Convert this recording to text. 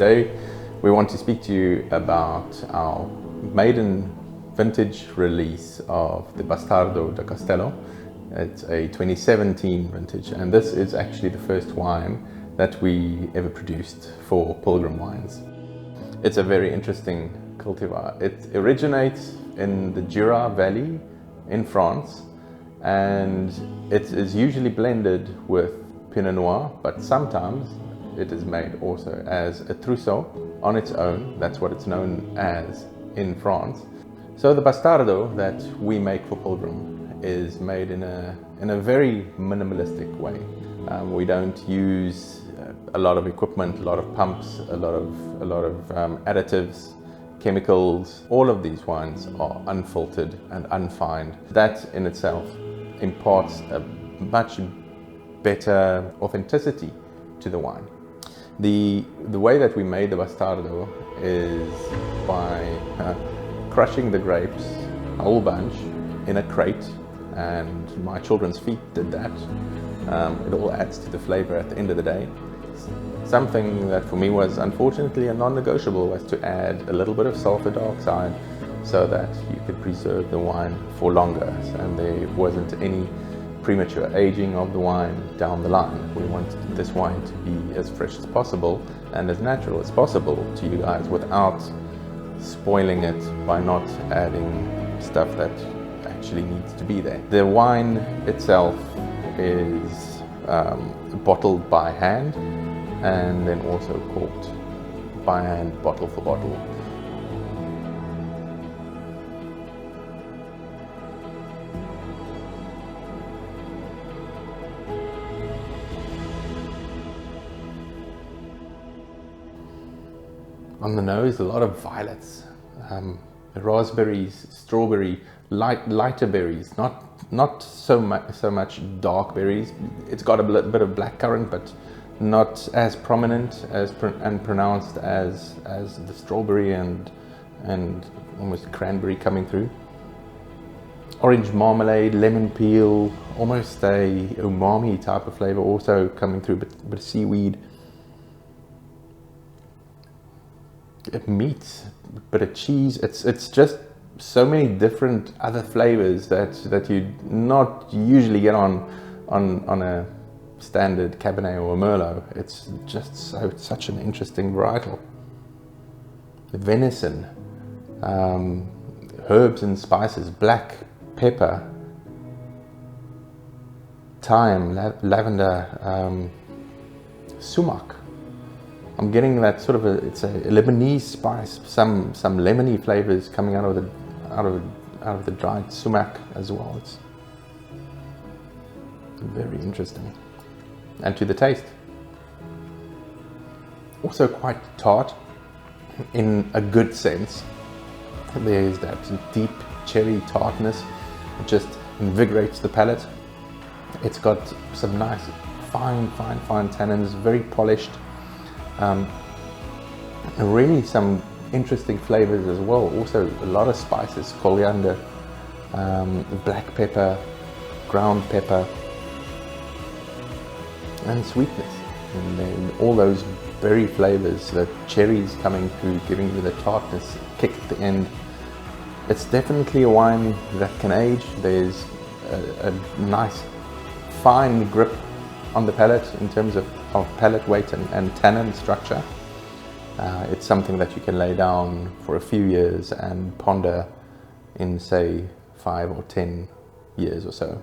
Today we want to speak to you about our maiden vintage release of the Bastardo de Castello. It's a 2017 vintage, and this is actually the first wine that we ever produced for Pilgrim Wines. It's a very interesting cultivar. It originates in the Jura Valley in France, and it is usually blended with Pinot Noir, but sometimes it is made also as a Trousseau on its own. That's what it's known as in France. So the Bastardo that we make for Pilgrim is made in a very minimalistic way. We don't use a lot of equipment, a lot of pumps, a lot of additives, chemicals. All of these wines are unfiltered and unfined. That in itself imparts a much better authenticity to the wine. The way that we made the Bastardo is by crushing the grapes, a whole bunch, in a crate, and my children's feet did that. It all adds to the flavor at the end of the day. Something that for me was unfortunately a non-negotiable was to add a little bit of sulfur dioxide so that you could preserve the wine for longer, and there wasn't any premature aging of the wine down the line. We want this wine to be as fresh as possible and as natural as possible to you guys without spoiling it by not adding stuff that actually needs to be there. The wine itself is bottled by hand and then also corked by hand, bottle for bottle. On the nose, a lot of violets, raspberries, strawberry, lighter berries, not so much dark berries. It's got a bit of blackcurrant, but not as prominent and pronounced as the strawberry and almost cranberry coming through. Orange marmalade, lemon peel, almost a umami type of flavor also coming through, but of seaweed. Meat, bit of cheese. It's just so many different other flavors that you not usually get on a standard Cabernet or a Merlot. It's just such an interesting varietal. The venison, herbs and spices, black pepper, thyme, lavender, sumac. I'm getting that sort of it's a Lebanese spice, some lemony flavors coming out of the dried sumac as well. It's very interesting. And to the taste, also quite tart in a good sense. There's that deep cherry tartness. It just invigorates the palate. It's got some nice fine tannins, very polished. Really some interesting flavors as well. Also a lot of spices, coriander, black pepper, ground pepper, and sweetness. And then all those berry flavors, the cherries coming through, giving you the tartness kick at the end. It's definitely a wine that can age. There's a nice fine grip on the palate in terms of palate weight and tannin structure. It's something that you can lay down for a few years and ponder in, say, 5 or 10 years or so.